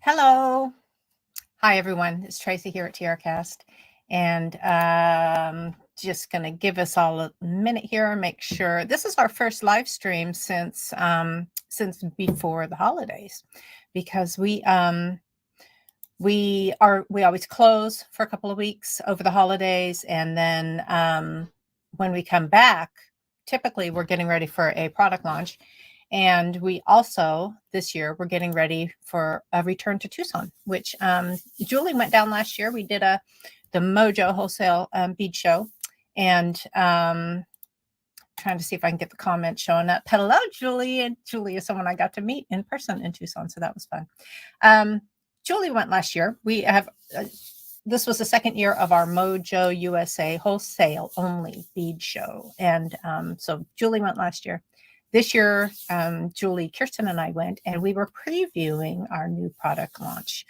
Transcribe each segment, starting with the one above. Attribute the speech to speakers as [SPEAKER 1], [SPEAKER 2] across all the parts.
[SPEAKER 1] Hello. Hi, everyone. It's Tracy here at TierraCast. And just going to give us all a minute here and make sure. This is our first live stream since before the holidays, because we always close for a couple of weeks over the holidays. And then when we come back, typically we're getting ready for a product launch. And we also, this year, we're getting ready for a return to Tucson, which Julie went down last year. We did the Mojo Wholesale bead show, and trying to see if I can get the comments showing up. Hello, Julie. And Julie is someone I got to meet in person in Tucson, so that was fun. Julie went last year. We have, this was the second year of our Mojo USA Wholesale Only bead show. And so Julie went last year. This year, Julie, Kierston, and I went, and we were previewing our new product launch.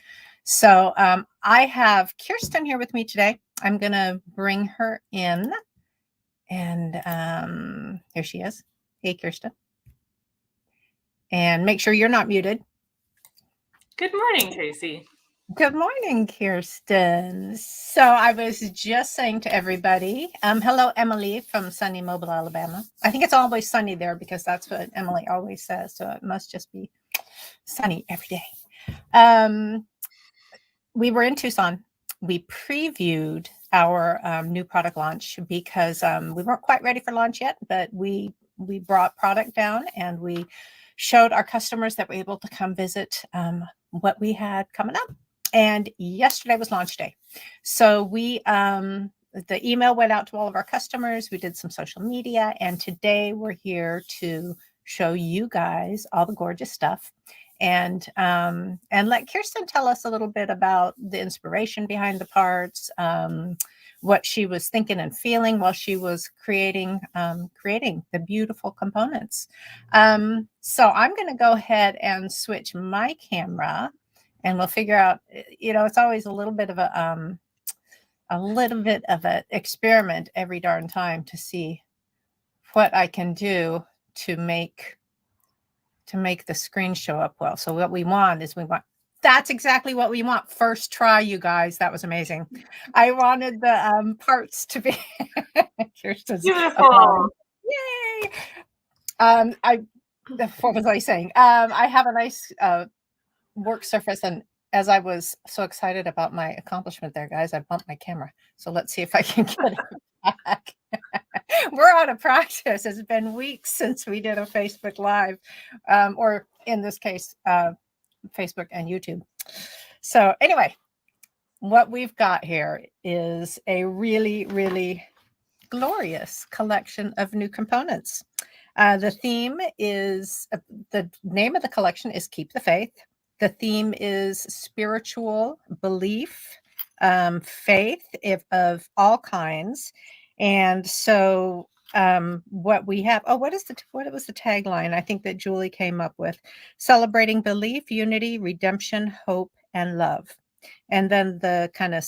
[SPEAKER 1] So I have Kierston here with me today. I'm going to bring her in, and here she is. Hey, Kierston. And make sure you're not muted.
[SPEAKER 2] Good morning, Tracy.
[SPEAKER 1] Good morning, Kierston. So I was just saying to everybody, hello, Emily from sunny Mobile, Alabama. I think it's always sunny there because that's what Emily always says. So it must just be sunny every day. We were in Tucson. We previewed our new product launch because we weren't quite ready for launch yet, but we brought product down and we showed our customers that were able to come visit what we had coming up. And yesterday was launch day. So the email went out to all of our customers. We did some social media, and today we're here to show you guys all the gorgeous stuff and let Kierston tell us a little bit about the inspiration behind the parts, what she was thinking and feeling while she was creating the beautiful components. So I'm going to go ahead and switch my camera. And we'll figure out, it's always a little bit of an experiment every darn time to see what I can do to make the screen show up well. So what we want, that's exactly what we want. First try, you guys. That was amazing. I wanted the parts to be
[SPEAKER 2] beautiful.
[SPEAKER 1] Yay. What was I saying? I have a nice work surface, and as I was so excited about my accomplishment there, guys, I bumped my camera. So let's see if I can get it back. We're out of practice. It's been weeks since we did a Facebook Live, or in this case, Facebook and YouTube. So anyway, what we've got here is a really, really glorious collection of new components. The name of the collection is Keep the Faith. The theme is spiritual belief, faith of all kinds. And so what we have, what was the tagline I think that Julie came up with? Celebrating belief, unity, redemption, hope, and love. And then the kind of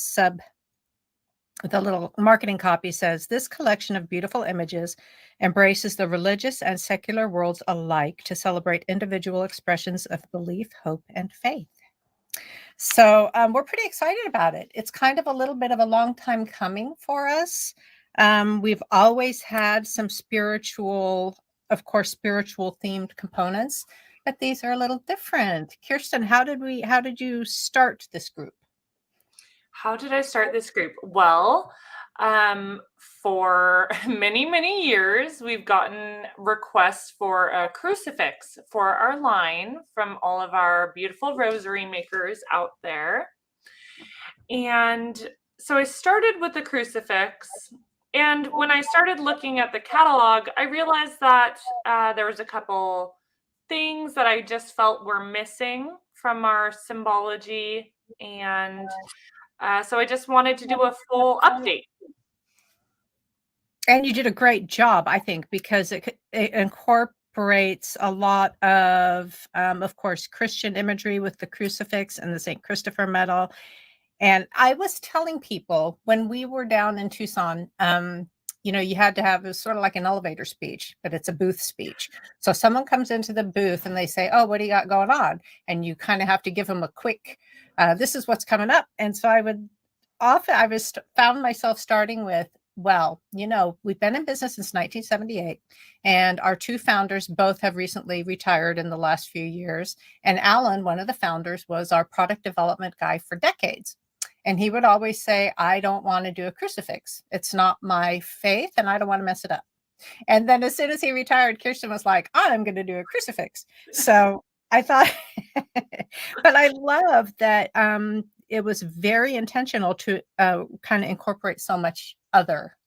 [SPEAKER 1] the little marketing copy says, this collection of beautiful images embraces the religious and secular worlds alike to celebrate individual expressions of belief, hope, and faith. So we're pretty excited about it. It's kind of a little bit of a long time coming for us. We've always had some spiritual themed components, but these are a little different. Kierston, how did you start this group?
[SPEAKER 2] How did I start this group? Well, for many, many years, we've gotten requests for a crucifix for our line from all of our beautiful rosary makers out there. And so I started with the crucifix. And when I started looking at the catalog, I realized that there was a couple things that I just felt were missing from our symbology. And so I just wanted to do a full update.
[SPEAKER 1] And you did a great job, I think, because it incorporates a lot of course, Christian imagery with the crucifix and the St. Christopher medal. And I was telling people when we were down in Tucson, you had to have, it was sort of like an elevator speech, but it's a booth speech. So someone comes into the booth and they say, oh, what do you got going on? And you kind of have to give them a quick, this is what's coming up. And so I found myself starting with, well, we've been in business since 1978, and our two founders both have recently retired in the last few years. And Alan, one of the founders, was our product development guy for decades. And he would always say, I don't want to do a crucifix. It's not my faith, and I don't want to mess it up. And then as soon as he retired, Kierston was like, I'm going to do a crucifix. So I thought, but I love that it was very intentional to kind of incorporate so much other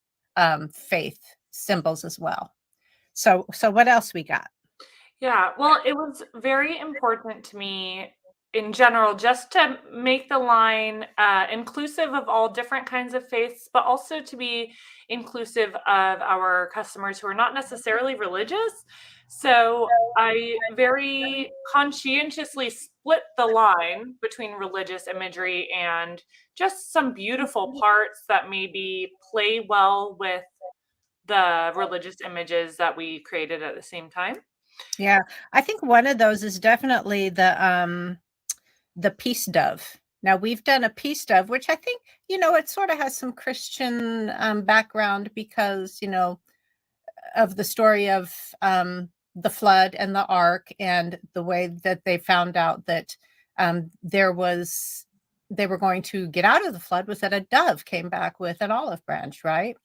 [SPEAKER 1] faith symbols as well. So what else we got?
[SPEAKER 2] Yeah, well, it was very important to me in general just to make the line inclusive of all different kinds of faiths, but also to be inclusive of our customers who are not necessarily religious. So I very conscientiously split the line between religious imagery and just some beautiful parts that maybe play well with the religious images that we created at the same time.
[SPEAKER 1] Yeah, I think one of those is definitely the peace dove. Now we've done a peace dove, which I think, it sort of has some Christian background because, of the story of the flood and the ark, and the way that they found out that they were going to get out of the flood was that a dove came back with an olive branch, right?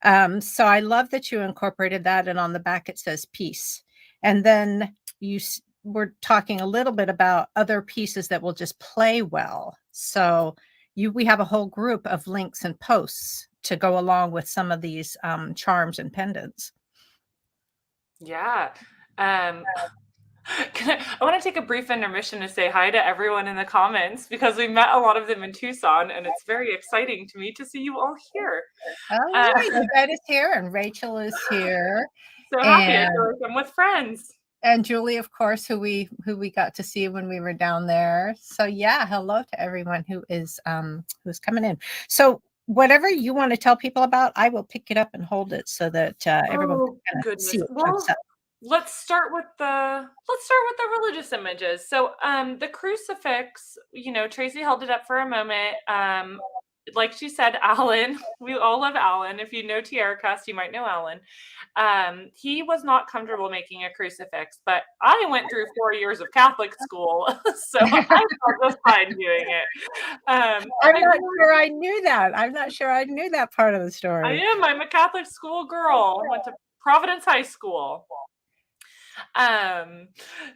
[SPEAKER 1] So I love that you incorporated that, and on the back it says peace. And then we're talking a little bit about other pieces that will just play well. So we have a whole group of links and posts to go along with some of these charms and pendants.
[SPEAKER 2] Yeah. I want to take a brief intermission to say hi to everyone in the comments because we met a lot of them in Tucson, and it's very exciting to me to see you all here.
[SPEAKER 1] Oh, right. Yvette is here, and Rachel is here.
[SPEAKER 2] So happy. I feel like I'm with friends.
[SPEAKER 1] And Julie, of course, who we got to see when we were down there. So yeah, hello to everyone who's coming in. So whatever you want to tell people about, I will pick it up and hold it so that everyone can see it.
[SPEAKER 2] Well, let's start with the religious images. So the crucifix, Tracy held it up for a moment. Like she said, Alan, we all love Alan. If you know TierraCast, you might know Alan. He was not comfortable making a crucifix, but I went through 4 years of Catholic school, so I felt just fine doing it.
[SPEAKER 1] I'm not sure I knew that. I'm not sure I knew that part of the story.
[SPEAKER 2] I'm a Catholic school girl. Went to Providence High School.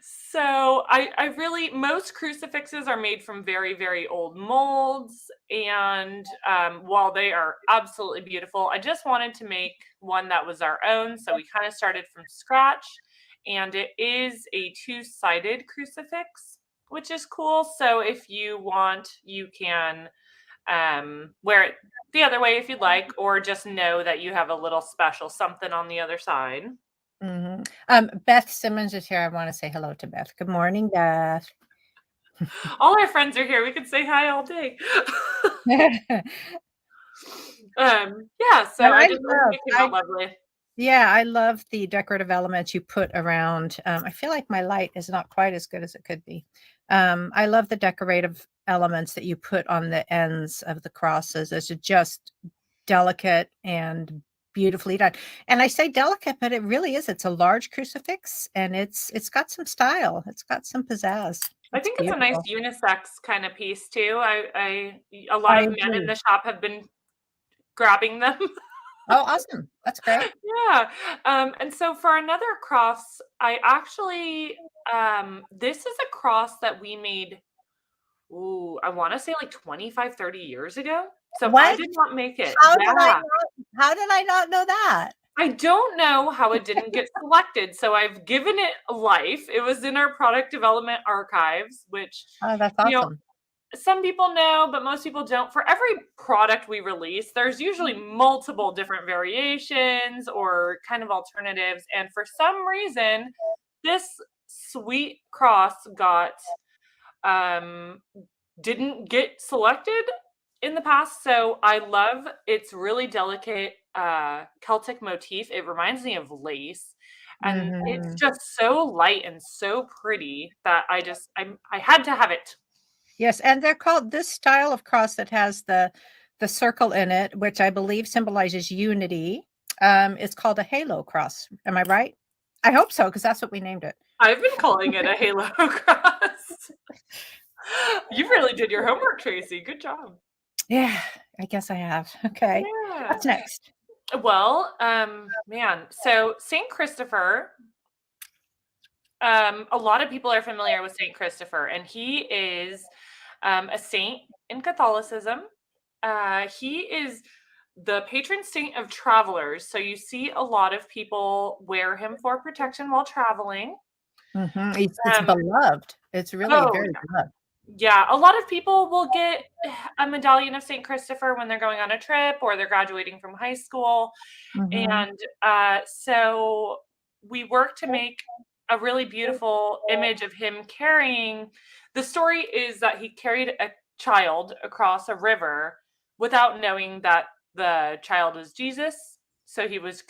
[SPEAKER 2] So I really, most crucifixes are made from very, very old molds. And while they are absolutely beautiful, I just wanted to make one that was our own. So we kind of started from scratch, and it is a two-sided crucifix, which is cool. So if you want, you can wear it the other way if you'd like, or just know that you have a little special something on the other side.
[SPEAKER 1] Mm-hmm. Beth Simmons is here. I want to say hello to Beth. Good morning, Beth.
[SPEAKER 2] All our friends are here. We could say hi all day. Yeah, so I just think it came out lovely.
[SPEAKER 1] Yeah, I love the decorative elements you put around. I feel like my light is not quite as good as it could be. I love the decorative elements that you put on the ends of the crosses. It's just delicate and beautifully done. And I say delicate, but it really is. It's a large crucifix, and it's got some style. It's got some pizzazz.
[SPEAKER 2] I think it's a nice unisex kind of piece too. A lot of men in the shop have been grabbing them.
[SPEAKER 1] Oh, awesome. That's great.
[SPEAKER 2] Yeah. And so for another cross, I actually, this is a cross that we made, I want to say like 25, 30 years ago. So
[SPEAKER 1] what?
[SPEAKER 2] I did not make it.
[SPEAKER 1] How did I not know that?
[SPEAKER 2] I don't know how it didn't get selected. So I've given it life. It was in our product development archives, which,
[SPEAKER 1] that's awesome.
[SPEAKER 2] Some people know, but most people don't. For every product we release, there's usually multiple different variations or kind of alternatives. And for some reason, this sweet cross didn't get selected in the past. So I love, it's really delicate. Celtic motif. It reminds me of lace. And it's
[SPEAKER 1] Mhm.
[SPEAKER 2] just so light and so pretty that I had to have it.
[SPEAKER 1] Yes, and they're called this style of cross that has the circle in it, which I believe symbolizes unity. It's called a halo cross. Am I right? I hope so, because that's what we named it.
[SPEAKER 2] I've been calling it a halo cross. You really did your homework, Tracy. Good job.
[SPEAKER 1] Yeah, I guess I have. Okay.
[SPEAKER 2] Yeah.
[SPEAKER 1] What's next?
[SPEAKER 2] Well, man, so Saint Christopher, a lot of people are familiar with Saint Christopher, and he is a saint in Catholicism. He is the patron saint of travelers, so you see a lot of people wear him for protection while traveling.
[SPEAKER 1] It's
[SPEAKER 2] Um,
[SPEAKER 1] beloved. It's really
[SPEAKER 2] oh
[SPEAKER 1] very beloved.
[SPEAKER 2] yeah, a lot of people will get a medallion of Saint Christopher when they're going on a trip or they're graduating from high school.
[SPEAKER 1] Mhm.
[SPEAKER 2] And so we work to make a really beautiful image of him carrying. The story is that he carried a child across a river without knowing that the child was Jesus. So he was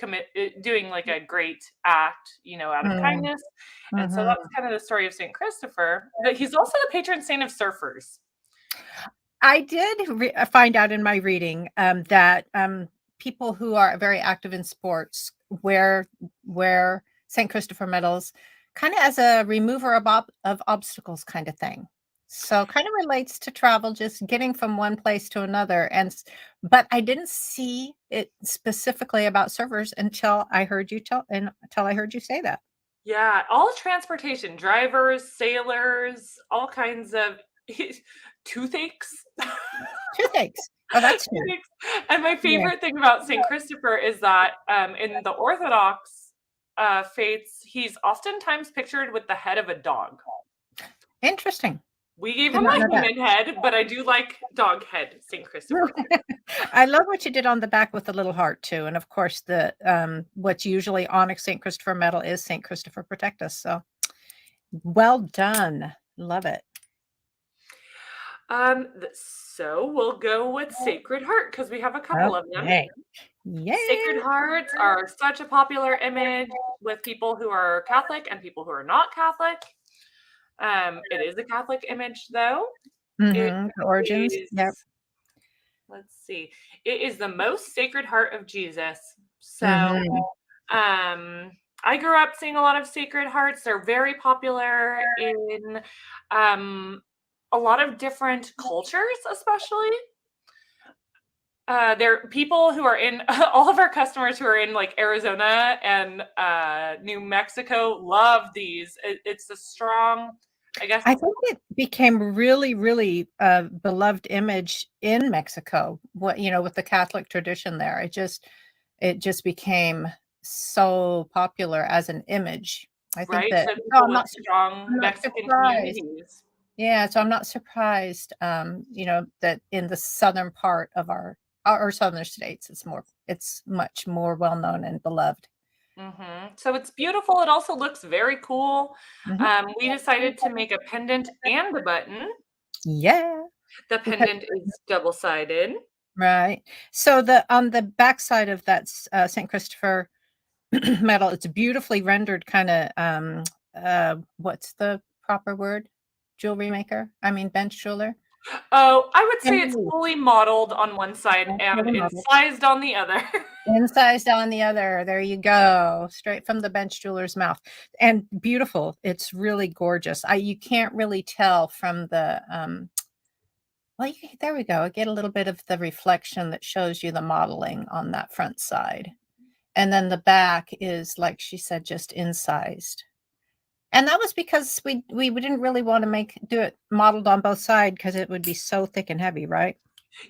[SPEAKER 2] doing like a great act, out of
[SPEAKER 1] Mm,
[SPEAKER 2] kindness. And so
[SPEAKER 1] mhm.
[SPEAKER 2] that's kind of the story of Saint Christopher. But he's also the patron saint of surfers.
[SPEAKER 1] I did find out in my reading that people who are very active in sports wear St. Christopher medals, kind of as a remover of obstacles, kind of thing. So kind of relates to travel, just getting from one place to another. But I didn't see it specifically about surfers until I heard you say that.
[SPEAKER 2] Yeah, all transportation, drivers, sailors, all kinds of toothaches.
[SPEAKER 1] Toothaches. Oh, that's new.
[SPEAKER 2] Toothaches. And my
[SPEAKER 1] Yeah.
[SPEAKER 2] favorite thing about St. Christopher is that in the Orthodox faiths, he's oftentimes pictured with the head of a dog.
[SPEAKER 1] Interesting.
[SPEAKER 2] We gave
[SPEAKER 1] Did
[SPEAKER 2] him
[SPEAKER 1] not
[SPEAKER 2] a
[SPEAKER 1] know that.
[SPEAKER 2] human head, but I do like dog head St. Christopher too.
[SPEAKER 1] I love what you did on the back with the little heart too, and of course the what's usually on a St. Christopher medal is St. Christopher protect us. So well done, love it.
[SPEAKER 2] So we'll go with Sacred Heart because we have a couple of them.
[SPEAKER 1] Okay,
[SPEAKER 2] Sacred
[SPEAKER 1] yay!
[SPEAKER 2] Hearts are such a popular image with people who are Catholic and people who are not Catholic. It is a Catholic image, though. It
[SPEAKER 1] The origins.
[SPEAKER 2] is,
[SPEAKER 1] Yep.
[SPEAKER 2] let's see, it is the most Sacred Heart of Jesus. So,
[SPEAKER 1] Hmm.
[SPEAKER 2] I grew up seeing a lot of Sacred Hearts. They're very popular in a lot of different cultures, especially. There are people who are in all of our customers who are in like Arizona and New Mexico love these. It's a strong, I guess.
[SPEAKER 1] I think it became really, really beloved image in Mexico. With the Catholic tradition there, it just became so popular as an image. I think
[SPEAKER 2] Right?
[SPEAKER 1] that.
[SPEAKER 2] So
[SPEAKER 1] No,
[SPEAKER 2] people with
[SPEAKER 1] I'm
[SPEAKER 2] strong
[SPEAKER 1] not
[SPEAKER 2] Mexican
[SPEAKER 1] surprised.
[SPEAKER 2] communities.
[SPEAKER 1] Yeah, so I'm not surprised, that in the southern part of our southern states, it's much more well known and beloved.
[SPEAKER 2] So it's beautiful. It also looks very cool.
[SPEAKER 1] Mhm.
[SPEAKER 2] We decided to make a pendant and a button.
[SPEAKER 1] Yeah,
[SPEAKER 2] The
[SPEAKER 1] because
[SPEAKER 2] pendant is double-sided.
[SPEAKER 1] right. So on the backside of that St. Christopher medal, it's beautifully rendered. Kind of what's the proper word? Jewelry maker. I mean, bench jeweler.
[SPEAKER 2] Oh, I would say it's
[SPEAKER 1] Indeed.
[SPEAKER 2] fully modeled on one side and
[SPEAKER 1] Fully modeled.
[SPEAKER 2] incised on the other.
[SPEAKER 1] Incised on the other. There you go. Straight from the bench jeweler's mouth. And beautiful. It's really gorgeous. You can't really tell from the well, there we go. Get a little bit of the reflection that shows you the modeling on that front side. And then the back is, like she said, just incised. And that was because we didn't really want to do it modeled on both sides because it would be so thick and heavy, right?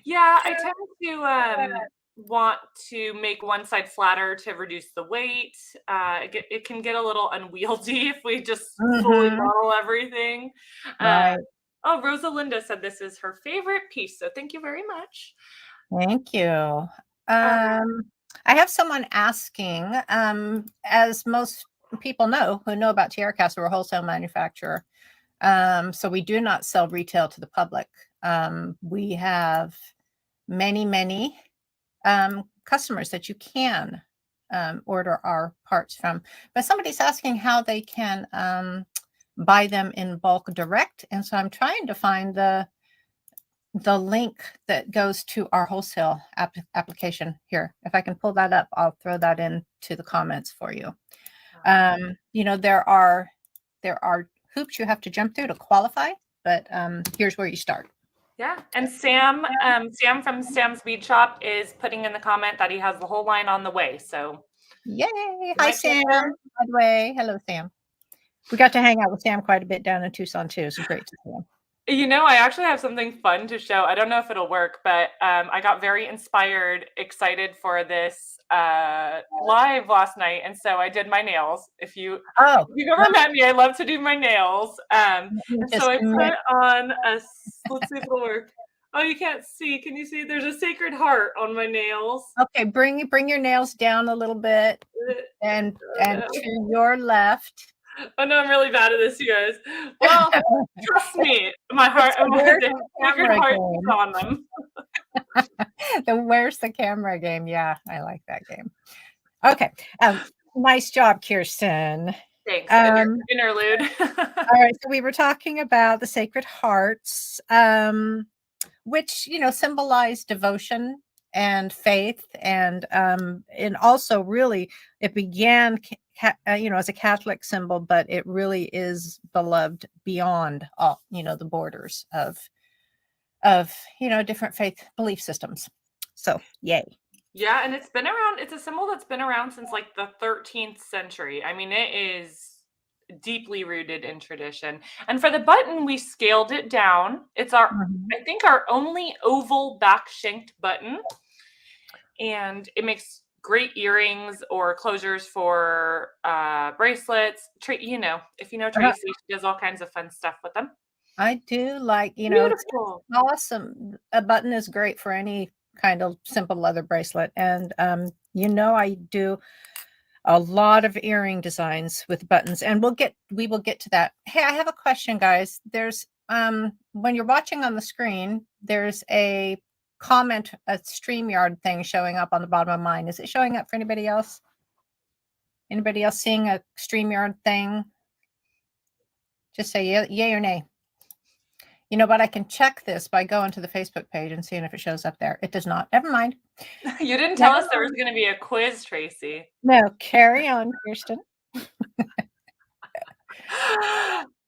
[SPEAKER 2] Yeah, I tend to want to make one side flatter to reduce the weight. It can get a little unwieldy if we just fully
[SPEAKER 1] Hmm.
[SPEAKER 2] model everything. Uh,
[SPEAKER 1] Right.
[SPEAKER 2] oh, Rosalinda said this is her favorite piece, so thank you very much.
[SPEAKER 1] Thank you.
[SPEAKER 2] Uh,
[SPEAKER 1] I have someone asking, as most people who know about TierraCast, we're a wholesale manufacturer. So we do not sell retail to the public. We have many, many customers that you can order our parts from. But somebody's asking how they can buy them in bulk direct. And so I'm trying to find the link that goes to our wholesale application here. If I can pull that up, I'll throw that into the comments for you. There are hoops you have to jump through to qualify, but here's where you start.
[SPEAKER 2] Yeah, and Sam from Sam's Bead Shop is putting in the comment that he has the whole line on the way. So,
[SPEAKER 1] yay! Hi, Sam. By the way, hello, Sam. We got to hang out with Sam quite a bit down in Tucson too. It's great to see him.
[SPEAKER 2] I actually have something fun to show. I don't know if it'll work, but I got very excited for this live last night, and so I did my nails. If you've ever met me, I love to do my nails. And so I put on let's see if it'll work. Oh, you can't see. Can you see? There's a sacred heart on my nails.
[SPEAKER 1] Okay, bring your nails down a little bit, and to your left.
[SPEAKER 2] Oh no, I'm really bad at this, you guys. Well, trust me, my heart, sacred heart is on them.
[SPEAKER 1] Where's the camera game? Yeah, I like that game. Okay, nice job, Kierston.
[SPEAKER 2] Thanks. Interlude.
[SPEAKER 1] All right, so we were talking about the Sacred Hearts, which symbolize devotion and faith, and also really it began as a Catholic symbol, but it really is beloved beyond all the borders of different faith belief systems. So yay.
[SPEAKER 2] Yeah, and it's been around. It's a symbol that's been around since like the 13th century. I mean, it is deeply rooted in tradition. And for the button, we scaled it down. It's I think our only oval back shanked button, and it makes great earrings or closures for bracelets. If you know Tracy, she does all kinds of fun stuff with them.
[SPEAKER 1] I do like, it's awesome. A button is great for any kind of simple leather bracelet. And, I do a lot of earring designs with buttons, and we will get to that. Hey, I have a question, guys. There's, when you're watching on the screen, there's a comment, a StreamYard thing showing up on the bottom of mine. Is it showing up for anybody else? Anybody else seeing a StreamYard thing? Just say yay or nay. But I can check this by going to the Facebook page and seeing if it shows up there. It does not. Never mind.
[SPEAKER 2] You didn't tell us there was going to be a quiz, Tracy.
[SPEAKER 1] No, carry on, Kierston.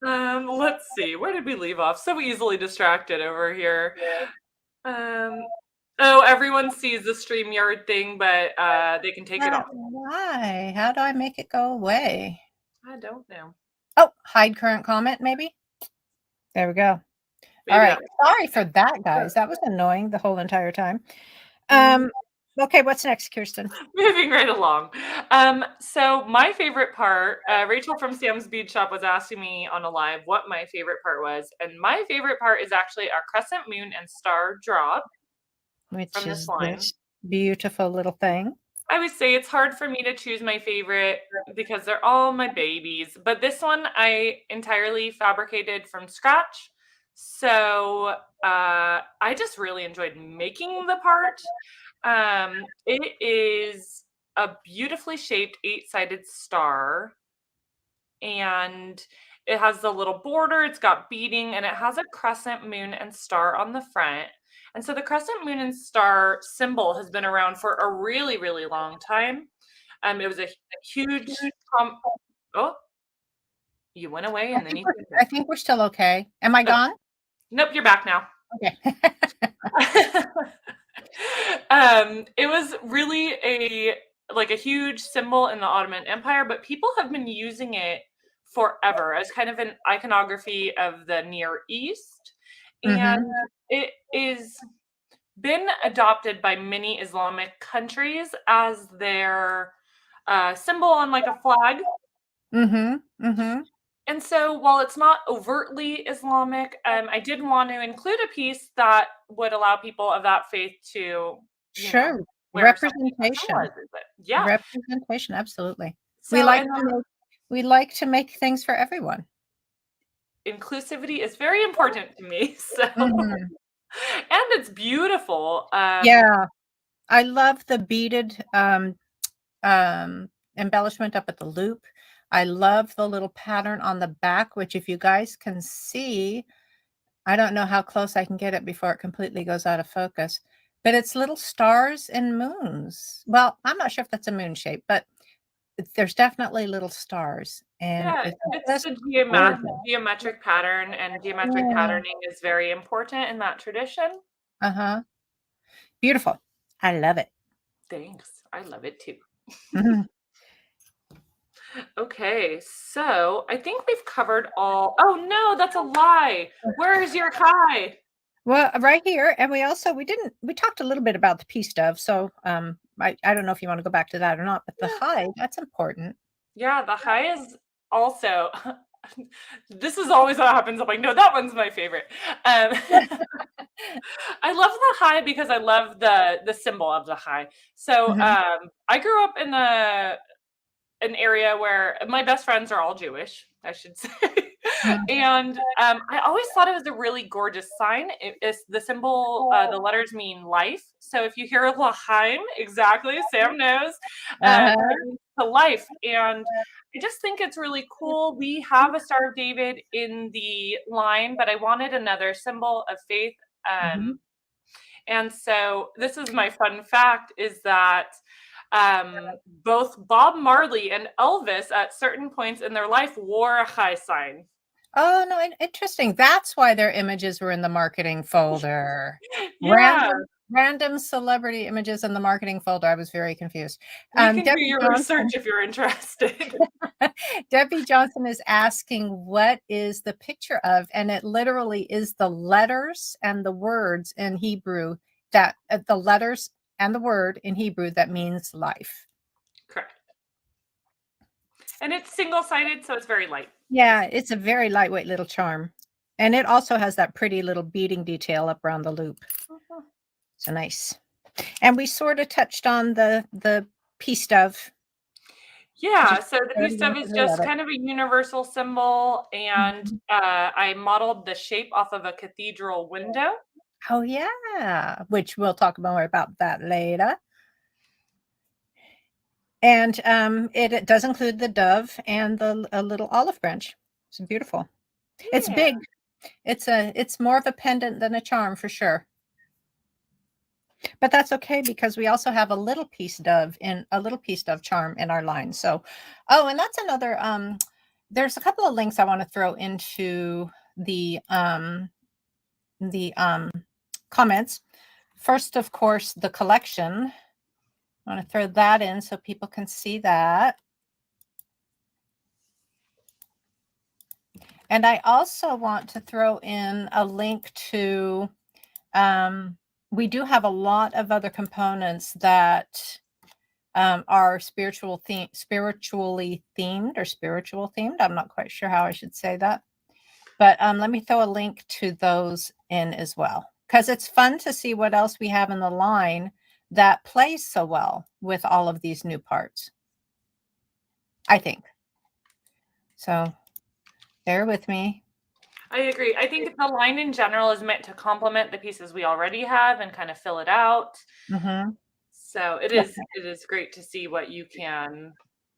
[SPEAKER 2] Let's see. Where did we leave off? So easily distracted over here. Everyone sees the StreamYard thing, but they can take it off.
[SPEAKER 1] Why? How do I make it go away?
[SPEAKER 2] I don't know.
[SPEAKER 1] Oh, hide current comment, maybe? There we go. Maybe. All right. Sorry for that, guys. That was annoying the whole entire time. Okay, what's next, Kierston?
[SPEAKER 2] Moving right along. So my favorite part, Rachel from Sam's Bead Shop was asking me on a live what my favorite part was. And my favorite part is actually our crescent moon and star drop.
[SPEAKER 1] Which from is this beautiful little thing.
[SPEAKER 2] I would say it's hard for me to choose my favorite because they're all my babies. But this one I entirely fabricated from scratch. So I just really enjoyed making the part. It is a beautifully shaped 8-sided star, and it has the little border. It's got beading, and it has a crescent moon and star on the front. And so the crescent moon and star symbol has been around for a really, really long time. It was a huge oh, you went away, and
[SPEAKER 1] I think we're still okay. Am I gone?
[SPEAKER 2] Nope, you're back now.
[SPEAKER 1] Okay.
[SPEAKER 2] It was really a huge symbol in the Ottoman Empire, but people have been using it forever as kind of an iconography of the Near East. And it is been adopted by many Islamic countries as their symbol on like a flag. And so while it's not overtly Islamic, I did want to include a piece that would allow people of that faith to
[SPEAKER 1] representation.
[SPEAKER 2] Yeah,
[SPEAKER 1] representation, absolutely. So, we like to make things for everyone.
[SPEAKER 2] Inclusivity is very important to me. So and it's beautiful.
[SPEAKER 1] Yeah, I love the beaded embellishment up at the loop. I love the little pattern on the back, which if you guys can see, I don't know how close I can get it before it completely goes out of focus, but it's little stars and moons. Well, I'm not sure if that's a moon shape, but there's definitely little stars, and
[SPEAKER 2] Yeah,
[SPEAKER 1] it's
[SPEAKER 2] it's
[SPEAKER 1] just
[SPEAKER 2] the
[SPEAKER 1] gorgeous.
[SPEAKER 2] geometric pattern, and geometric
[SPEAKER 1] Yeah.
[SPEAKER 2] patterning is very important in that tradition.
[SPEAKER 1] Uh-huh. Beautiful. I love it.
[SPEAKER 2] Thanks. I love it too.
[SPEAKER 1] Mhm.
[SPEAKER 2] Okay, so I think we've covered all. Oh no, that's a lie. Where is your high?
[SPEAKER 1] Well, right here, and we talked a little bit about the pea stuff, so I don't know if you want to go back to that or not, but the
[SPEAKER 2] Yeah.
[SPEAKER 1] hide, that's important.
[SPEAKER 2] Yeah, the high is also. This is always what happens. I'm like, no, that one's my favorite. Um, I love the high because I love the symbol of the high. So
[SPEAKER 1] Mhm.
[SPEAKER 2] I grew up in an area where my best friends are all Jewish, I should say.
[SPEAKER 1] Mhm.
[SPEAKER 2] And I always thought it was a really gorgeous sign. It is the symbol, the letters mean life. So if you hear L'chaim, exactly, Sam knows,
[SPEAKER 1] Uh-huh.
[SPEAKER 2] it means to life. And I just think it's really cool. We have a Star of David in the line, but I wanted another symbol of faith.
[SPEAKER 1] Mhm.
[SPEAKER 2] And so this is my fun fact is that both Bob Marley and Elvis at certain points in their life wore a high sign.
[SPEAKER 1] Oh, no, interesting. That's why their images were in the marketing folder.
[SPEAKER 2] Yeah,
[SPEAKER 1] Random celebrity images in the marketing folder. I was very confused.
[SPEAKER 2] we can do
[SPEAKER 1] Debbie
[SPEAKER 2] your
[SPEAKER 1] Johnson
[SPEAKER 2] research if you're interested.
[SPEAKER 1] Debbie Johnson is asking what is the picture of, and it literally is the letters and the words in Hebrew that the letters and the word in Hebrew that means life.
[SPEAKER 2] Correct. And it's single-sided, so it's very light.
[SPEAKER 1] Yeah, it's a very lightweight little charm. And it also has that pretty little beading detail up around the loop. So nice. And we sort of touched on the piece of
[SPEAKER 2] Yeah,
[SPEAKER 1] just
[SPEAKER 2] so the peace dove is just kind of a universal symbol, and
[SPEAKER 1] Mhm.
[SPEAKER 2] I modeled the shape off of a cathedral window.
[SPEAKER 1] Oh yeah, which we'll talk more about that later. And it does include the dove and a little olive branch. It's beautiful. It's
[SPEAKER 2] Yeah.
[SPEAKER 1] big. It's more of a pendant than a charm for sure. But that's okay because we also have a little piece dove charm in our line. So, oh, and that's another there's a couple of links I want to throw into the comments. First, of course, the collection. I want to throw that in so people can see that. And I also want to throw in a link to, we do have a lot of other components that are spiritually themed or spiritual themed. I'm not quite sure how I should say that. But let me throw a link to those in as well, because it's fun to see what else we have in the line that plays so well with all of these new parts, I think. So bear with me.
[SPEAKER 2] I agree. I think the line in general is meant to complement the pieces we already have and kind of fill it out.
[SPEAKER 1] Mm-hmm.
[SPEAKER 2] So it
[SPEAKER 1] Yeah.
[SPEAKER 2] is great to see what you can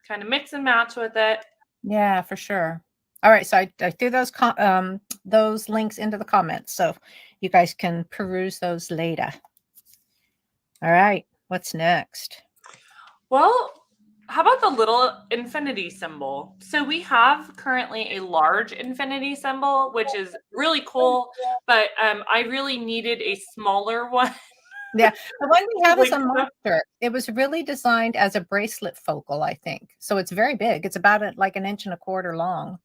[SPEAKER 2] kind of mix and match with it.
[SPEAKER 1] Yeah, for sure. All right, so I threw those links into the comments, so you guys can peruse those later. All right, what's next?
[SPEAKER 2] Well, how about the little infinity symbol? So we have currently a large infinity symbol, which is really cool, but I really needed a smaller one.
[SPEAKER 1] Yeah, the one we have is
[SPEAKER 2] Like,
[SPEAKER 1] a monster. It was really designed as a bracelet focal, I think. So it's very big. It's about like an inch and a quarter long.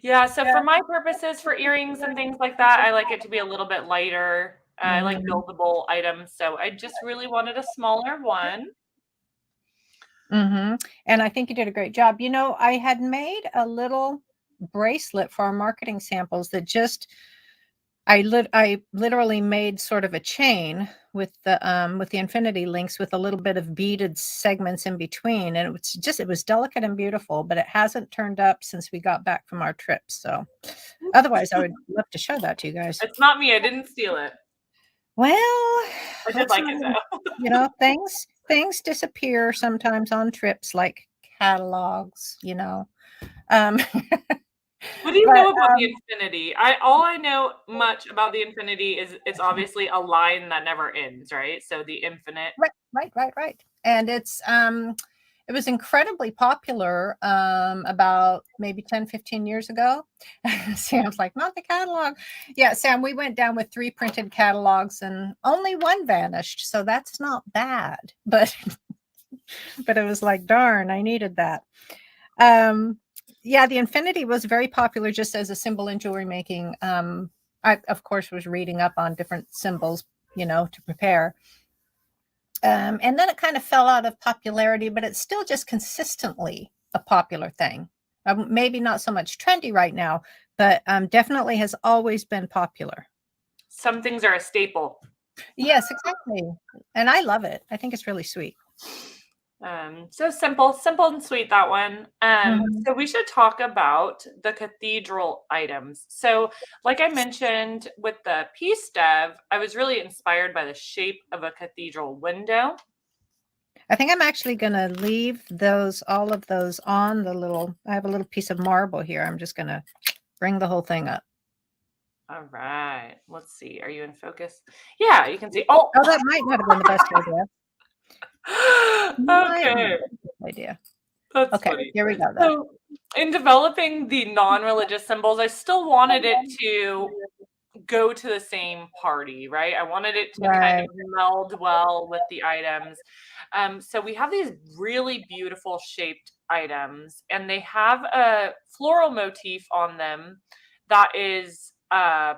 [SPEAKER 2] yeah, so for my purposes, for earrings and things like that, I like it to be a little bit lighter. I like
[SPEAKER 1] Mhm.
[SPEAKER 2] buildable items, so I just really wanted a smaller one.
[SPEAKER 1] Mhm. And I think you did a great job. You know, I had made a little bracelet for our marketing samples that just I literally made sort of a chain with the infinity links with a little bit of beaded segments in between, and it was delicate and beautiful, but it hasn't turned up since we got back from our trip. So otherwise I would love to show that to you guys.
[SPEAKER 2] It's not me, I didn't steal it.
[SPEAKER 1] Well,
[SPEAKER 2] I did
[SPEAKER 1] let's
[SPEAKER 2] like
[SPEAKER 1] not,
[SPEAKER 2] it though.
[SPEAKER 1] things disappear sometimes on trips, like catalogs, Um,
[SPEAKER 2] What do you
[SPEAKER 1] but
[SPEAKER 2] know about the Infinity? All I know much about the Infinity is it's obviously a line that never ends, right? So the infinite.
[SPEAKER 1] right. And it was incredibly popular about maybe 10, 15 years ago. Sam's like, not the catalog. Yeah, Sam, we went down with 3 printed catalogs and only one vanished. So that's not bad. But but it was like, darn, I needed that. Yeah, the Infinity was very popular just as a symbol in jewelry making. I, of course, was reading up on different symbols, to prepare. And then it kind of fell out of popularity, but it's still just consistently a popular thing. Maybe not so much trendy right now, but definitely has always been popular.
[SPEAKER 2] Some things are a staple.
[SPEAKER 1] Yes, exactly. And I love it. I think it's really sweet.
[SPEAKER 2] So simple and sweet, that one.
[SPEAKER 1] Mhm.
[SPEAKER 2] So we should talk about the cathedral items. So, like I mentioned with the piece dev, I was really inspired by the shape of a cathedral window.
[SPEAKER 1] I think I'm actually going to leave all of those on I have a little piece of marble here. I'm just going to bring the whole thing up.
[SPEAKER 2] All right. Let's see. Are you in focus? Yeah, you can see. Oh,
[SPEAKER 1] Oh, that might not have been the best idea. Might not
[SPEAKER 2] okay.
[SPEAKER 1] have been the best idea.
[SPEAKER 2] That's
[SPEAKER 1] Okay,
[SPEAKER 2] funny.
[SPEAKER 1] here we go though.
[SPEAKER 2] So, in developing the non-religious symbols, I still wanted it to go to the same party, right? I wanted it to kind of
[SPEAKER 1] Right.
[SPEAKER 2] meld well with the items. So we have these really beautiful shaped items, and they have a floral motif on them that is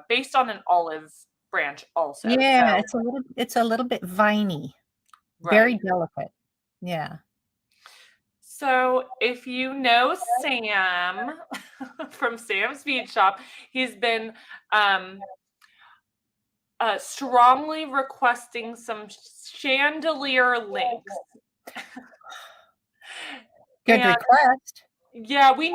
[SPEAKER 2] based on an olive branch also.
[SPEAKER 1] Yeah,
[SPEAKER 2] So,
[SPEAKER 1] it's a little bit viney,
[SPEAKER 2] right.
[SPEAKER 1] very delicate. Yeah.
[SPEAKER 2] So if you know Sam from Sam's Bead Shop, he's been um, strongly requesting some chandelier links.
[SPEAKER 1] Good
[SPEAKER 2] And
[SPEAKER 1] request.
[SPEAKER 2] yeah, we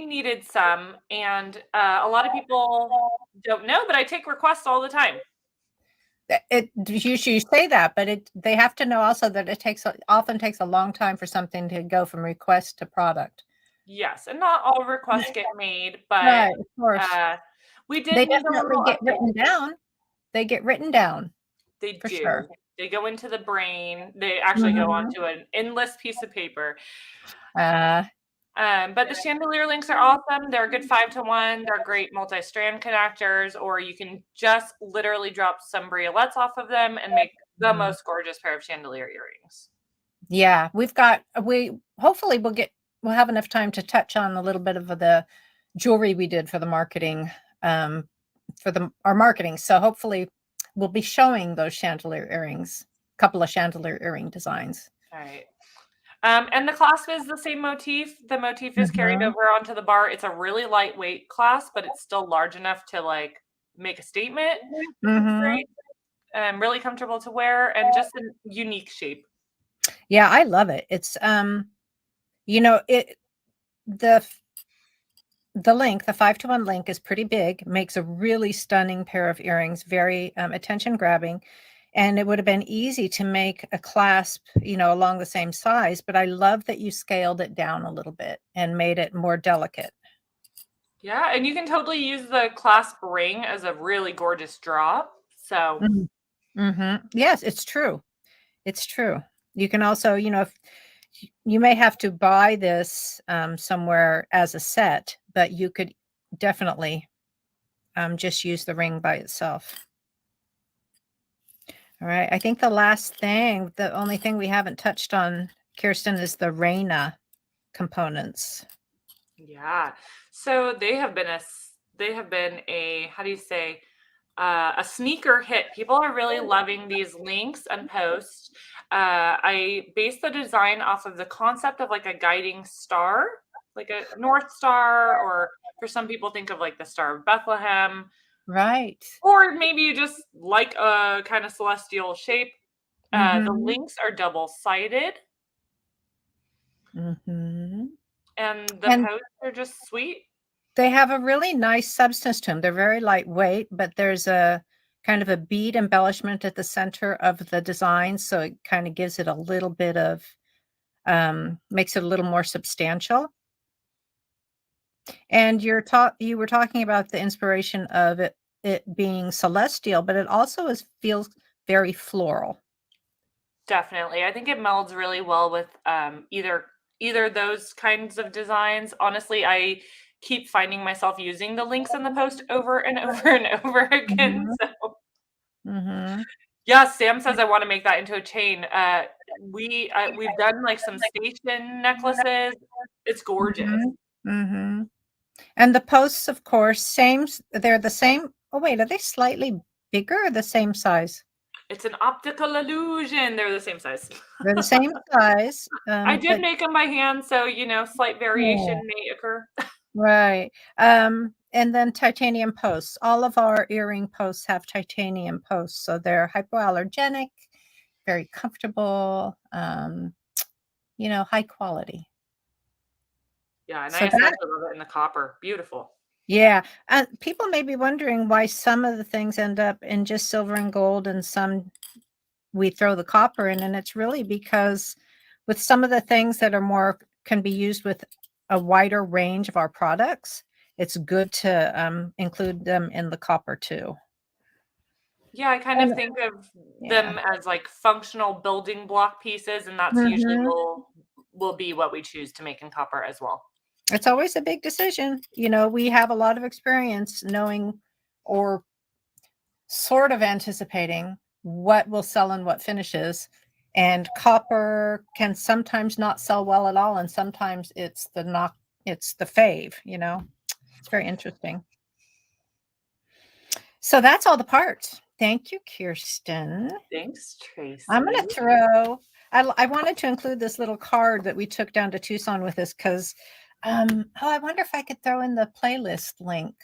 [SPEAKER 2] needed some, and a lot of people don't know, but I take requests all the time.
[SPEAKER 1] You say that, but they have to know also that often takes a long time for something to go from request to product.
[SPEAKER 2] Yes, and not all requests get made, but
[SPEAKER 1] Right, of course.
[SPEAKER 2] uh, we
[SPEAKER 1] They
[SPEAKER 2] did need a
[SPEAKER 1] definitely
[SPEAKER 2] little
[SPEAKER 1] get
[SPEAKER 2] update.
[SPEAKER 1] written down. They get written down
[SPEAKER 2] They
[SPEAKER 1] for sure.
[SPEAKER 2] do. They go into the brain. They actually go
[SPEAKER 1] Mhm.
[SPEAKER 2] onto an endless piece of paper.
[SPEAKER 1] Uh,
[SPEAKER 2] But the chandelier links are awesome. They're a good 5-to-1. They're great multi-strand connectors, or you can just literally drop some briolets off of them and make the
[SPEAKER 1] mhm.
[SPEAKER 2] most gorgeous pair of chandelier earrings.
[SPEAKER 1] Yeah, we hopefully we'll have enough time to touch on a little bit of the jewelry we did for the marketing, our marketing. So hopefully we'll be showing those chandelier earrings, a couple of chandelier earring designs.
[SPEAKER 2] All right. And the clasp is the same motif. The motif is carried
[SPEAKER 1] Mhm.
[SPEAKER 2] over onto the bar. It's a really lightweight clasp, but it's still large enough to like make a statement, which is
[SPEAKER 1] Mhm.
[SPEAKER 2] great. Really comfortable to wear and just a unique shape.
[SPEAKER 1] Yeah, I love it. It's it the the 5-to-1 link is pretty big, makes a really stunning pair of earrings, very attention grabbing. And it would have been easy to make a clasp, along the same size, but I love that you scaled it down a little bit and made it more delicate.
[SPEAKER 2] Yeah, and you can totally use the clasp ring as a really gorgeous drop. So,
[SPEAKER 1] Mhm. Yes, it's true. It's true. You can also, if you may have to buy this somewhere as a set, but you could definitely just use the ring by itself. All right. I think the only thing we haven't touched on, Kierston, is the Reina components.
[SPEAKER 2] yeah. So they have been a how do you say a sneaker hit. People are really loving these links and posts. I based the design off of the concept of like a guiding star, like a North Star, or for some people think of like the Star of Bethlehem,
[SPEAKER 1] Right.
[SPEAKER 2] or maybe you just like a kind of celestial shape. The
[SPEAKER 1] Mm-hmm.
[SPEAKER 2] links are double sided,
[SPEAKER 1] Mm-hmm.
[SPEAKER 2] and the
[SPEAKER 1] And
[SPEAKER 2] posts are just sweet.
[SPEAKER 1] they have a really nice substance to them. They're very lightweight, but there's kind of a bead embellishment at the center of the design. So it kind of gives it a little bit of, makes it a little more substantial. And you were talking about the inspiration of it being celestial, but it also feels very floral.
[SPEAKER 2] Definitely. I think it melds really well with either those kinds of designs. Honestly, I keep finding myself using the links in the post over and over and over again.
[SPEAKER 1] Mhm,
[SPEAKER 2] So
[SPEAKER 1] mhm,
[SPEAKER 2] yeah, Sam says I want to make that into a chain. We've done like some station necklaces. It's gorgeous.
[SPEAKER 1] mhm, mhm. And the posts, of course, they're the same. Oh, wait, are they slightly bigger or the same size?
[SPEAKER 2] It's an optical illusion. They're the same size.
[SPEAKER 1] They're the same size,
[SPEAKER 2] I did
[SPEAKER 1] but
[SPEAKER 2] make them by hand, so slight
[SPEAKER 1] yeah,
[SPEAKER 2] variation may occur.
[SPEAKER 1] right. And then titanium posts. All of our earring posts have titanium posts, so they're hypoallergenic, very comfortable, high quality.
[SPEAKER 2] Yeah, and I
[SPEAKER 1] So that,
[SPEAKER 2] especially love it in the copper. Beautiful.
[SPEAKER 1] yeah, people may be wondering why some of the things end up in just silver and gold and some we throw the copper in, and it's really because with some of the things that can be used with a wider range of our products, it's good to include them in the copper too.
[SPEAKER 2] Yeah, I kind of
[SPEAKER 1] And
[SPEAKER 2] think of
[SPEAKER 1] yeah.
[SPEAKER 2] them as like functional building block pieces, and that's usually
[SPEAKER 1] Mhm.
[SPEAKER 2] will be what we choose to make in copper as well.
[SPEAKER 1] It's always a big decision. We have a lot of experience knowing or sort of anticipating what will sell and what finishes. And copper can sometimes not sell well at all, and sometimes it's the fave. It's very interesting. So that's all the parts. Thank you, Kierston.
[SPEAKER 2] Thanks,
[SPEAKER 1] I'm
[SPEAKER 2] Tracy.
[SPEAKER 1] gonna throw. I wanted to include this little card that we took down to Tucson with us because, I wonder if I could throw in the playlist link.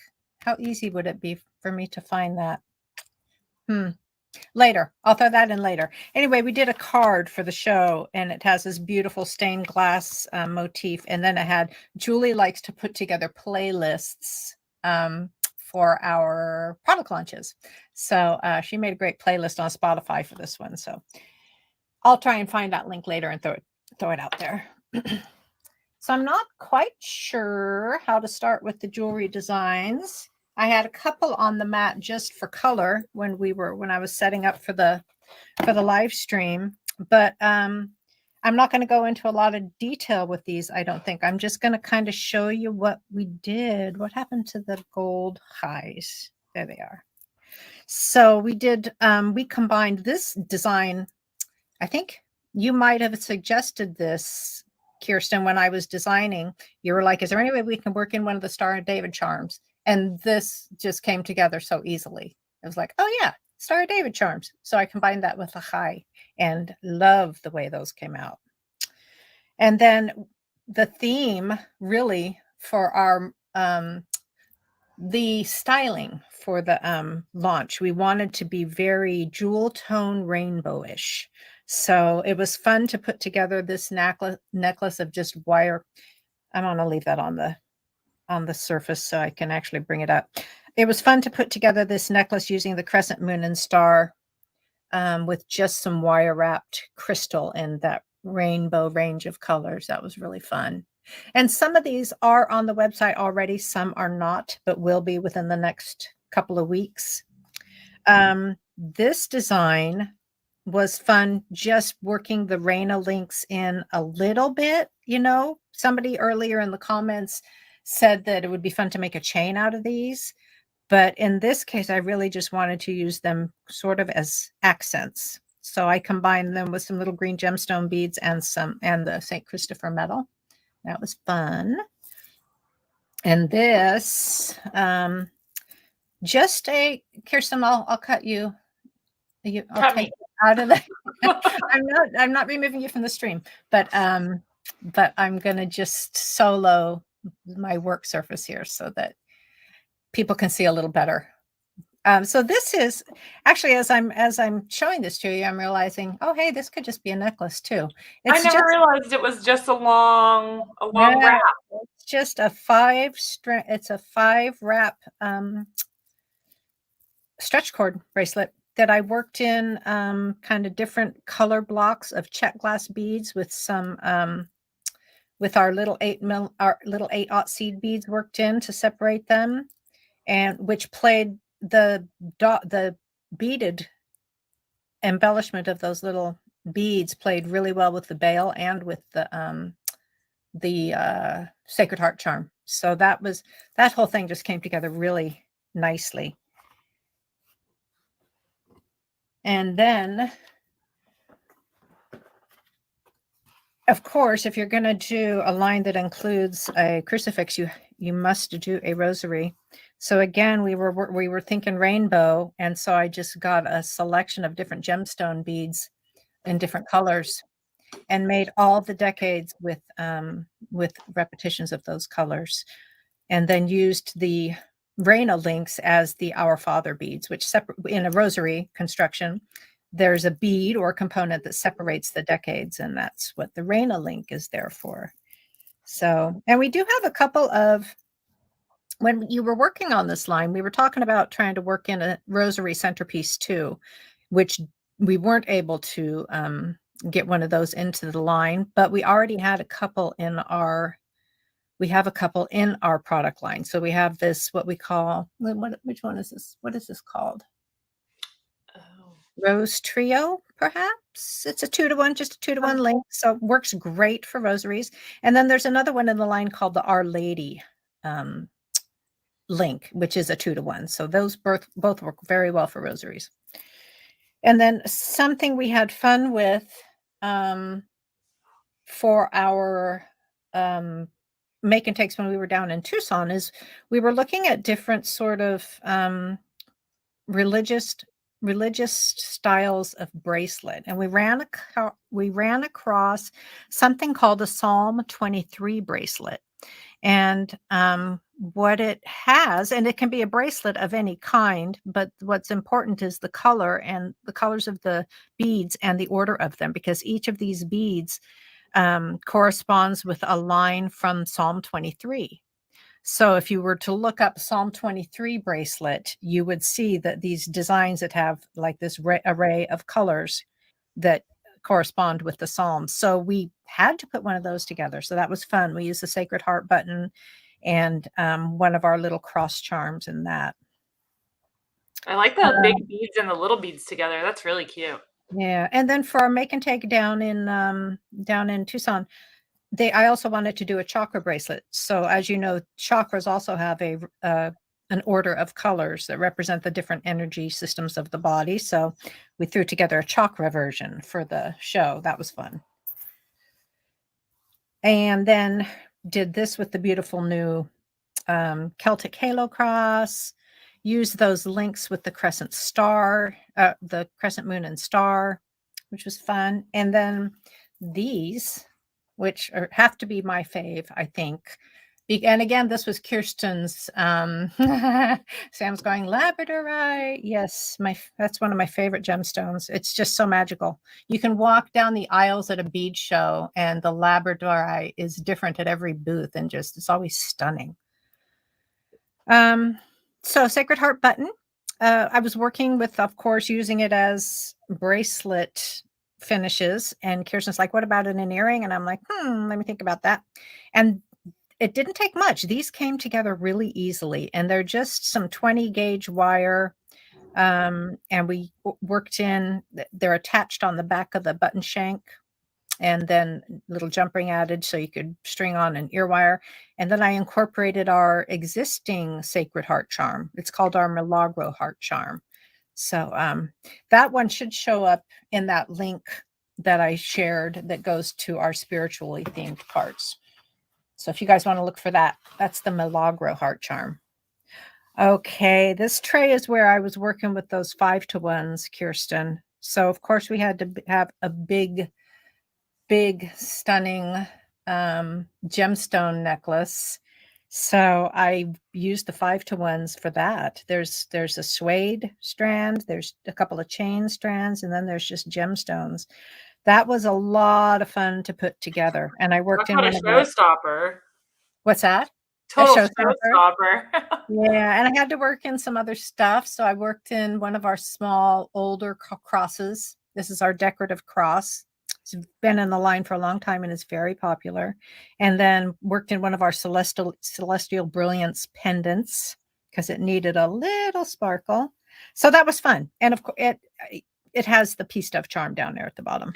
[SPEAKER 1] How easy would it be for me to find that? Later. I'll throw that in later. Anyway, we did a card for the show, and it has this beautiful stained glass motif. And then it had Julie likes to put together playlists for our product launches. So she made a great playlist on Spotify for this one. So I'll try and find that link later and throw it out there. So I'm not quite sure how to start with the jewelry designs. I had a couple on the mat just for color when I was setting up for the live stream, but I'm not going to go into a lot of detail with these. I don't think. I'm just going to kind of show you what we did. What happened to the gold highs? There they are. So we combined this design. I think you might have suggested this, Kierston, when I was designing. You were like, is there any way we can work in one of the Star of David charms? And this just came together so easily. It was like, oh yeah, Star of David charms. So I combined that with a high and love the way those came out. And then the theme really for our the styling for the launch, we wanted to be very jewel tone rainbowish. So it was fun to put together this necklace of just wire. I'm going to leave that on the surface so I can actually bring it up. It was fun to put together this necklace using the crescent moon and star with just some wire wrapped crystal in that rainbow range of colors. That was really fun. And some of these are on the website already. Some are not, but will be within the next couple of weeks. This design was fun, just working the Raina links in a little bit. Somebody earlier in the comments said that it would be fun to make a chain out of these. But in this case, I really just wanted to use them sort of as accents. So I combined them with some little green gemstone beads and the St. Christopher medal. That was fun. And this, Kierston, I'll cut you. I'll
[SPEAKER 2] Cut
[SPEAKER 1] take
[SPEAKER 2] me.
[SPEAKER 1] you out of the. I'm not removing you from the stream, but I'm gonna just solo my work surface here so that people can see a little better. So this is actually, as I'm showing this to you, I'm realizing, oh, hey, this could just be a necklace too.
[SPEAKER 2] I never realized it was just a long wrap.
[SPEAKER 1] It's just a 5 wrap stretch cord bracelet that I worked in kind of different color blocks of check glass beads with some with our little 8/0 seed beads worked in to separate them, and which played the beaded embellishment of those little beads played really well with the bail and with the Sacred Heart charm. So that whole thing just came together really nicely. And then, of course, if you're going to do a line that includes a crucifix, you must do a rosary. So again, we were thinking rainbow, and so I just got a selection of different gemstone beads in different colors and made all the decades with repetitions of those colors, and then used the Reina links as the Our Father beads, which in a rosary construction, there's a bead or component that separates the decades, and that's what the Reina link is there for. So, and we do have a couple of, when you were working on this line, we were talking about trying to work in a rosary centerpiece too, which we weren't able to get one of those into the line, but we already had a couple in our product line. So we have this, what we call, which one is this? What is this called?
[SPEAKER 2] Oh.
[SPEAKER 1] Rose Trio, perhaps. It's a 2-to-1, just a 2-to-1 link. So it works great for rosaries. And then there's another one in the line called the Our Lady link, which is a 2-to-1. So those both work very well for rosaries. And then something we had fun with for our make and takes when we were down in Tucson is we were looking at different sort of religious styles of bracelet, and we ran across something called a Psalm 23 bracelet. And what it has, and it can be a bracelet of any kind, but what's important is the color and the colors of the beads and the order of them, because each of these beads corresponds with a line from Psalm 23. So if you were to look up Psalm 23 bracelet, you would see that these designs that have like this array of colors that correspond with the Psalms. So we had to put one of those together. So that was fun. We used the Sacred Heart button and one of our little cross charms in that.
[SPEAKER 2] I like the big beads and the little beads together. That's really cute.
[SPEAKER 1] Yeah. And then for our make and take down in Tucson, I also wanted to do a chakra bracelet. So as you know, chakras also have an order of colors that represent the different energy systems of the body. So we threw together a chakra version for the show. That was fun. And then did this with the beautiful new Celtic Halo Cross. Used those links with the crescent star, the crescent moon and star, which was fun. And then these, which have to be my fave, I think. And again, this was Kierston's. Sam's going labradorite. Yes, that's one of my favorite gemstones. It's just so magical. You can walk down the aisles at a bead show, and the labradorite is different at every booth, and just it's always stunning. So Sacred Heart button. I was working with, of course, using it as bracelet finishes, and Kierston's like, what about an earring? And I'm like, let me think about that. And it didn't take much. These came together really easily, and they're just some 20 gauge wire. And we worked in, they're attached on the back of the button shank, and then little jump ring added so you could string on an ear wire. And then I incorporated our existing Sacred Heart charm. It's called our Milagro Heart charm. So that one should show up in that link that I shared that goes to our spiritually themed parts. So if you guys want to look for that, that's the Milagro Heart charm. Okay, this tray is where I was working with those 5-to-1s, Kierston. So of course we had to have a big, stunning gemstone necklace. So I used the 5-to-1s for that. There's a suede strand, there's a couple of chain strands, and then there's just gemstones. That was a lot of fun to put together. And I worked in
[SPEAKER 2] a showstopper.
[SPEAKER 1] What's that? a
[SPEAKER 2] Total
[SPEAKER 1] showstopper.
[SPEAKER 2] showstopper.
[SPEAKER 1] Yeah, and I had to work in some other stuff. So I worked in one of our small, older crosses. This is our decorative cross. It's been in the line for a long time and is very popular. And then worked in one of our celestial brilliance pendants because it needed a little sparkle. So that was fun. And of course, it has the pea stuff charm down there at the bottom.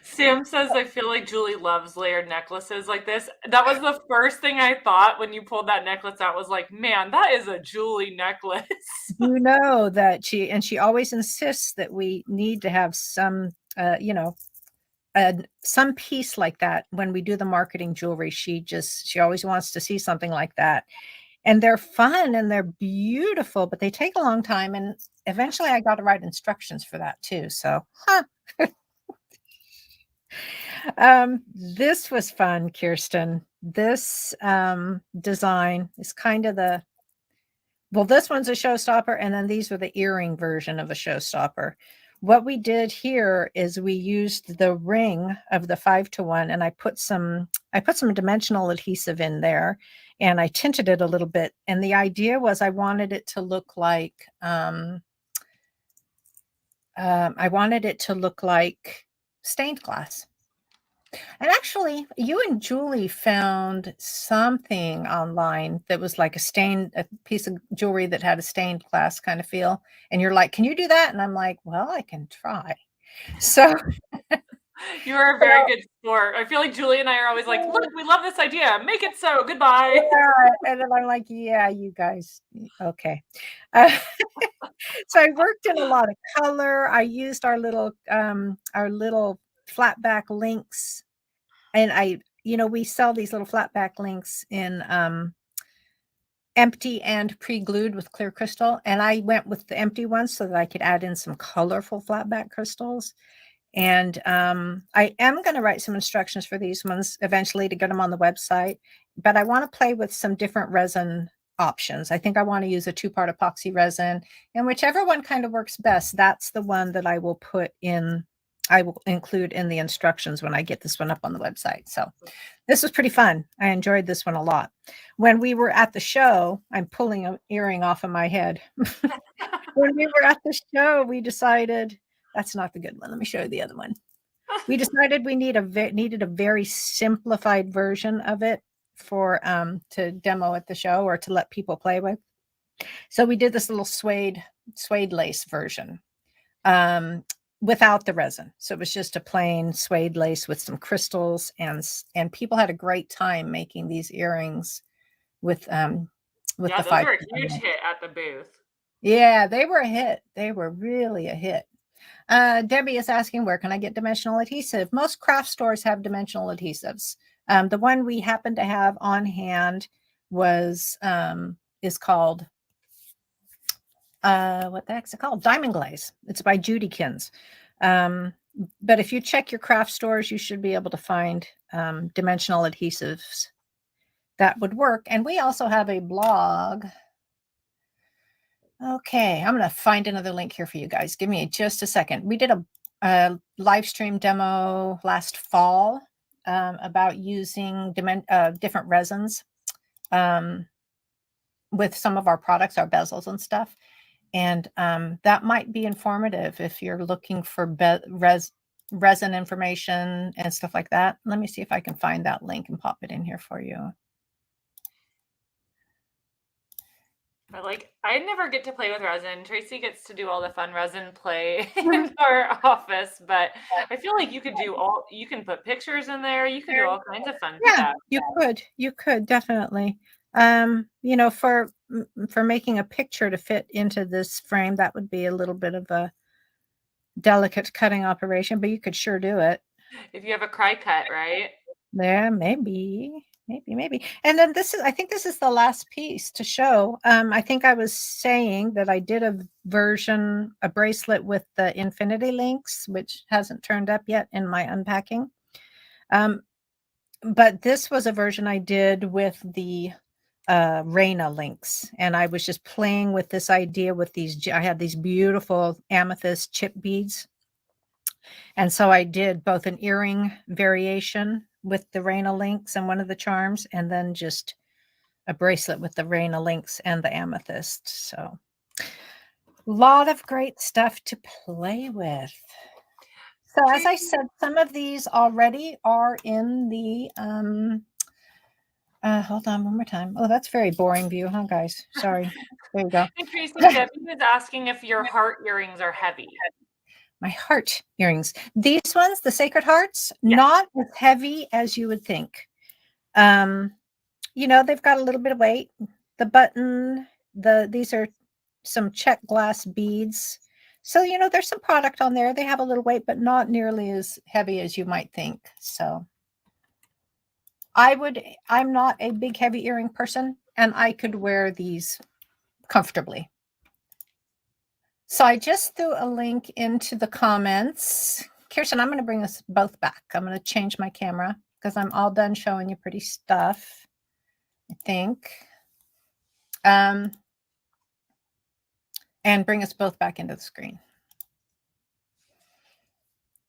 [SPEAKER 2] Sam says, I feel like Julie loves layered necklaces like this. That was the first thing I thought when you pulled that necklace out, was like, man, that is a Julie necklace.
[SPEAKER 1] You know that she always insists that we need to have some, some piece like that when we do the marketing jewelry. She always wants to see something like that. And they're fun and they're beautiful, but they take a long time. And eventually I got to write instructions for that too. So, this was fun, Kierston. This design is kind of this one's a showstopper, and then these were the earring version of a showstopper. What we did here is we used the ring of the 5-to-1, and I put some dimensional adhesive in there, and I tinted it a little bit. And the idea was I wanted it to look like stained glass. And actually, you and Julie found something online that was like a piece of jewelry that had a stained glass kind of feel. And you're like, can you do that? And I'm like, well, I can try. So
[SPEAKER 2] You are a very good sport. I feel like Julie and I are always like, look, we love this idea. Make it so. Goodbye.
[SPEAKER 1] yeah, and then I'm like, yeah, you guys, okay. Uh, so I worked in a lot of color. I used our little flat back links. And we sell these little flat back links in empty and pre-glued with clear crystal. And I went with the empty ones so that I could add in some colorful flat back crystals. And I am going to write some instructions for these ones eventually to get them on the website. But I want to play with some different resin options. I think I want to use a 2-part epoxy resin. And whichever one kind of works best, that's the one that I will include in the instructions when I get this one up on the website. So this was pretty fun. I enjoyed this one a lot. When we were at the show, I'm pulling an earring off of my head. When we were at the show, we decided that's not the good one. Let me show you the other one. We decided we needed a very simplified version of it for to demo at the show or to let people play with. So we did this little suede lace version. Without the resin. So it was just a plain suede lace with some crystals, and people had a great time making these earrings with
[SPEAKER 2] Yeah,
[SPEAKER 1] the
[SPEAKER 2] those
[SPEAKER 1] five.
[SPEAKER 2] were a huge hit at the booth.
[SPEAKER 1] Yeah, they were a hit. They were really a hit. Debbie is asking, where can I get dimensional adhesive? Most craft stores have dimensional adhesives. The one we happen to have on hand is called what the heck's it called? Diamond Glaze. It's by Judykins. But if you check your craft stores, you should be able to find dimensional adhesives that would work. And we also have a blog. Okay, I'm going to find another link here for you guys. Give me just a second. We did a live stream demo last fall about using different resins with some of our products, our bezels and stuff. And that might be informative if you're looking for resin information and stuff like that. Let me see if I can find that link and pop it in here for you.
[SPEAKER 2] But I never get to play with resin. Tracy gets to do all the fun resin play in our office, but I feel like you can put pictures in there. You can do all kinds of fun stuff.
[SPEAKER 1] You could definitely. For making a picture to fit into this frame, that would be a little bit of a delicate cutting operation, but you could sure do it.
[SPEAKER 2] If you have a cry cut, right?
[SPEAKER 1] Yeah, maybe. And then I think this is the last piece to show. I think I was saying that I did a bracelet with the infinity links, which hasn't turned up yet in my unpacking. But this was a version I did with the Reina links, and I was just playing with this idea with I had these beautiful amethyst chip beads. And so I did both an earring variation with the Reina links and one of the charms, and then just a bracelet with the Reina links and the amethyst. So a lot of great stuff to play with. So as I said, some of these already are in the, hold on one more time. Oh, that's very boring view, huh, guys? Sorry. There you go.
[SPEAKER 2] And Tracy, Debbie was asking if your heart earrings are heavy.
[SPEAKER 1] My heart earrings. These ones, the Sacred Hearts, not as heavy as you would think. You know, they've got a little bit of weight. The button, these are some check glass beads. So, you know, there's some product on there. They have a little weight, but not nearly as heavy as you might think. So I'm not a big heavy earring person, and I could wear these comfortably. So I just threw a link into the comments. Kierston, I'm going to bring us both back. I'm going to change my camera because I'm all done showing you pretty stuff, I think. And bring us both back into the screen.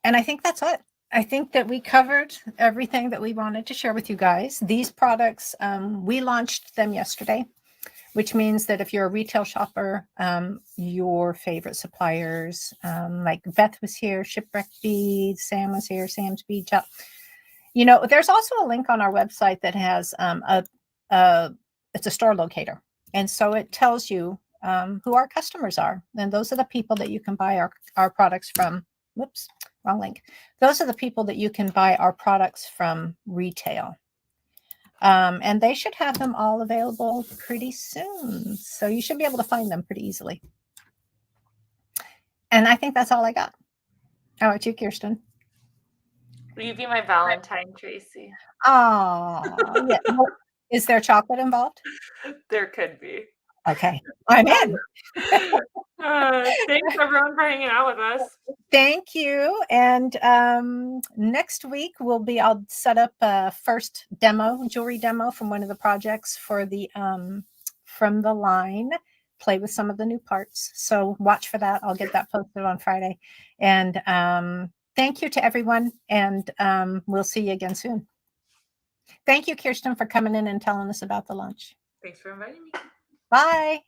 [SPEAKER 1] And I think that's it. I think that we covered everything that we wanted to share with you guys. These products, we launched them yesterday, which means that if you're a retail shopper, your favorite suppliers, like Beth was here, Shipwreck Beads, Sam was here, Sam's Bead Shop. You know, there's also a link on our website that has it's a store locator. And so it tells you who our customers are. And those are the people that you can buy our products from. Whoops, wrong link. Those are the people that you can buy our products from retail. And they should have them all available pretty soon. So you should be able to find them pretty easily. And I think that's all I got. How about you, Kierston?
[SPEAKER 2] Will you be my Valentine, Tracy?
[SPEAKER 1] Oh, yeah. Is there chocolate involved?
[SPEAKER 2] There could be.
[SPEAKER 1] Okay, I'm in.
[SPEAKER 2] Thanks everyone for hanging out with us.
[SPEAKER 1] Thank you. And next week I'll set up a first jewelry demo from one of the projects for the from the line. Play with some of the new parts. So watch for that. I'll get that posted on Friday. And thank you to everyone. And we'll see you again soon. Thank you, Kierston, for coming in and telling us about the lunch.
[SPEAKER 2] Thanks for inviting me.
[SPEAKER 1] Bye.